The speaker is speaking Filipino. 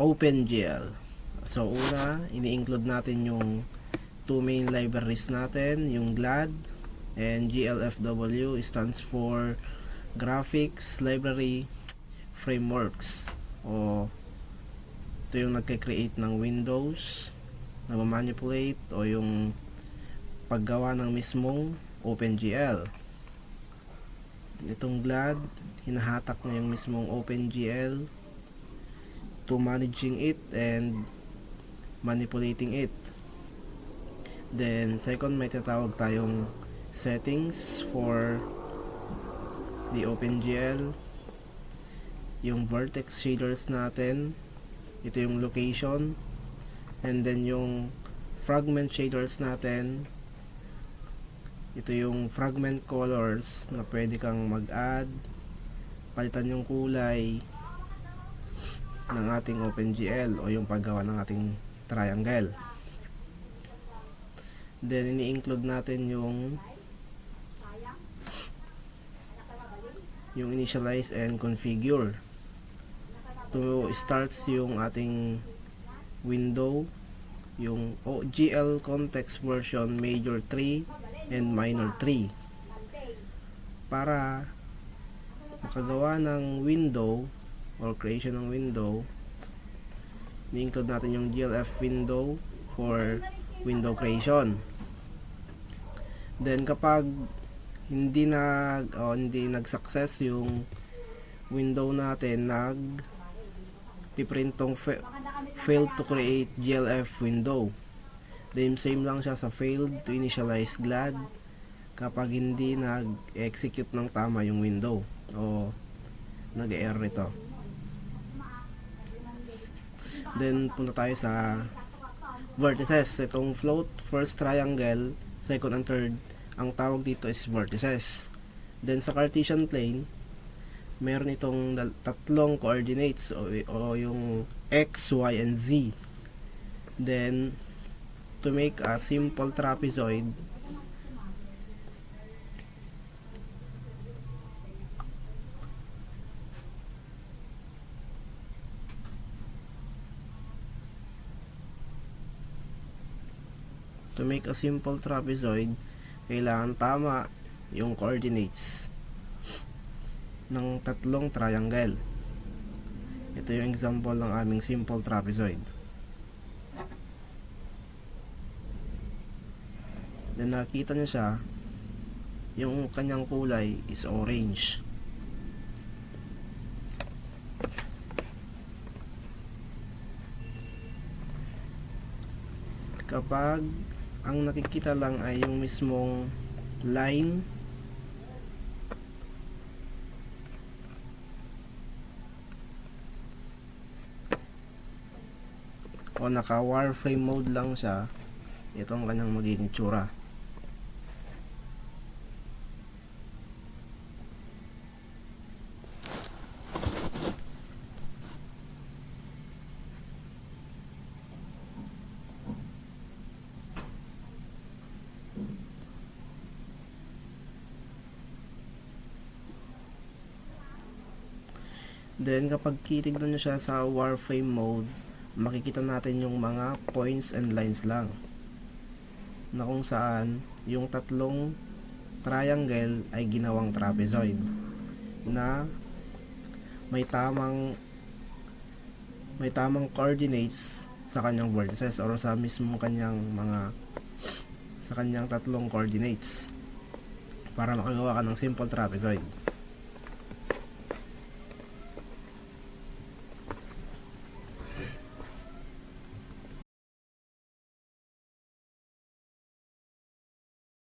OpenGL. So una, ini-include natin yung two main libraries natin, yung GLAD and GLFW stands for Graphics Library Frameworks. O ito yung nagke-create ng Windows, nagmamanipulate o yung paggawa ng mismong OpenGL. Itong GLAD, hinahatak na yung mismong OpenGL to managing it and manipulating it. Then second, may tatawag tayong settings for the OpenGL, yung vertex shaders natin, ito yung location, and then yung fragment shaders natin, ito yung fragment colors na pwede kang mag-add, palitan yung kulay ng ating OpenGL o yung paggawa ng ating triangle. Then ini-include natin yung initialize and configure. To starts yung ating window, yung GL context version major 3 and minor 3. Para makagawa ng window or creation ng window, i-include natin yung GLF window for window creation. Then kapag hindi nag-success yung window natin, piprint tong failed to create GLF window. Then same lang siya sa failed to initialize GLAD kapag hindi nag-execute ng tama yung window o nag-error ito. Then punta tayo sa vertices. Itong float, first triangle, second and third, ang tawag dito is vertices. Then sa Cartesian plane, meron itong tatlong coordinates o yung x, y, and z. Then to make a simple trapezoid, kailangan tama yung coordinates ng tatlong triangle. Ito yung example ng aming simple trapezoid. Then nakita niyo siya, yung kanyang kulay is orange. Kapag ang nakikita lang ay yung mismong line o naka wireframe mode lang siya, ito ang kanyang magiging itsura. Then kapag titignan nyo siya sa wireframe mode, makikita natin yung mga points and lines lang, na kung saan yung tatlong triangle ay ginawang trapezoid na may tamang coordinates sa kanyang vertices or sa mismong kanyang tatlong coordinates para makagawa ka ng simple trapezoid.